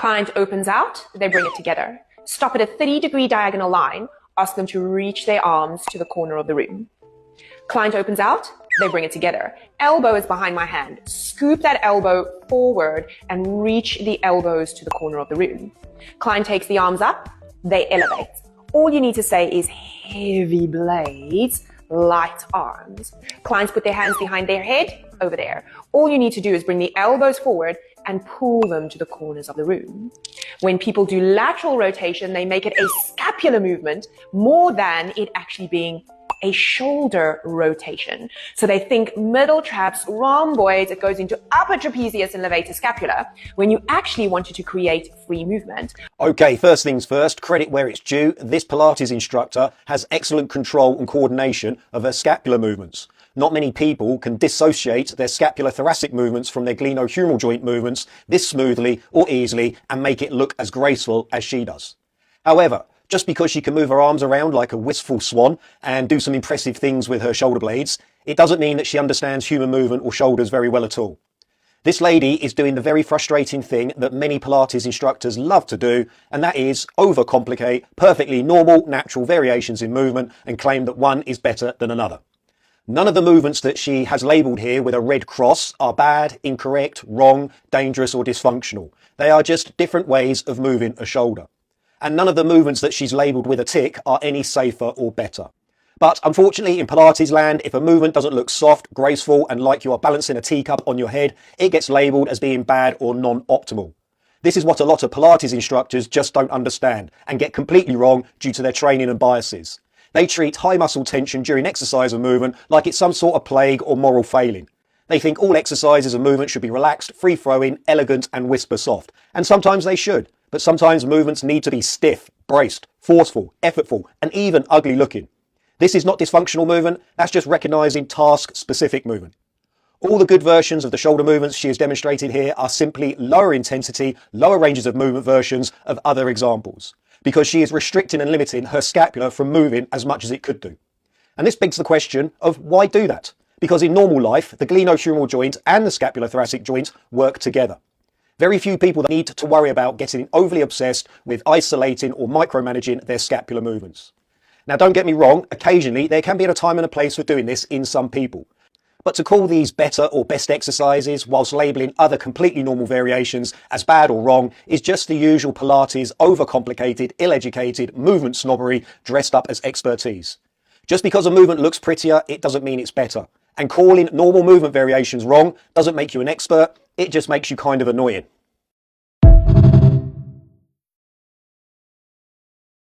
Client opens out, they bring it together. Stop at a 30-degree diagonal line, ask them to reach their arms to the corner of the room. Client opens out, they bring it together. Elbow is behind my hand. Scoop that elbow forward and reach the elbows to the corner of the room. Client takes the arms up, they elevate. All you need to say is heavy blades, light arms. Clients put their hands behind their head, over there. All you need to do is bring the elbows forward and pull them to the corners of the room. When people do lateral rotation, they make it a scapular movement more than it actually being a shoulder rotation. So they think middle traps, rhomboids, it goes into upper trapezius and levator scapula when you actually wanted to create free movement. Okay, first things first, credit where it's due. This Pilates instructor has excellent control and coordination of her scapular movements. Not many people can dissociate their scapulothoracic movements from their glenohumeral joint movements this smoothly or easily and make it look as graceful as she does. However, just because she can move her arms around like a wistful swan and do some impressive things with her shoulder blades, it doesn't mean that she understands human movement or shoulders very well at all. This lady is doing the very frustrating thing that many Pilates instructors love to do, and that is overcomplicate perfectly normal, natural variations in movement and claim that one is better than another. None of the movements that she has labelled here with a red cross are bad, incorrect, wrong, dangerous or dysfunctional. They are just different ways of moving a shoulder. And none of the movements that she's labelled with a tick are any safer or better. But unfortunately in Pilates land, if a movement doesn't look soft, graceful and like you are balancing a teacup on your head, it gets labelled as being bad or non-optimal. This is what a lot of Pilates instructors just don't understand and get completely wrong due to their training and biases. They treat high muscle tension during exercise and movement like it's some sort of plague or moral failing. They think all exercises and movement should be relaxed, free-flowing, elegant and whisper soft. And sometimes they should, but sometimes movements need to be stiff, braced, forceful, effortful and even ugly looking. This is not dysfunctional movement, that's just recognising task-specific movement. All the good versions of the shoulder movements she has demonstrated here are simply lower intensity, lower ranges of movement versions of other examples, because she is restricting and limiting her scapula from moving as much as it could do. And this begs the question of why do that? Because in normal life, the glenohumeral joint and the scapulothoracic joint work together. Very few people need to worry about getting overly obsessed with isolating or micromanaging their scapular movements. Now don't get me wrong, occasionally there can be a time and a place for doing this in some people. But to call these better or best exercises whilst labelling other completely normal variations as bad or wrong is just the usual Pilates overcomplicated, ill-educated movement snobbery dressed up as expertise. Just because a movement looks prettier, it doesn't mean it's better. And calling normal movement variations wrong doesn't make you an expert, it just makes you kind of annoying.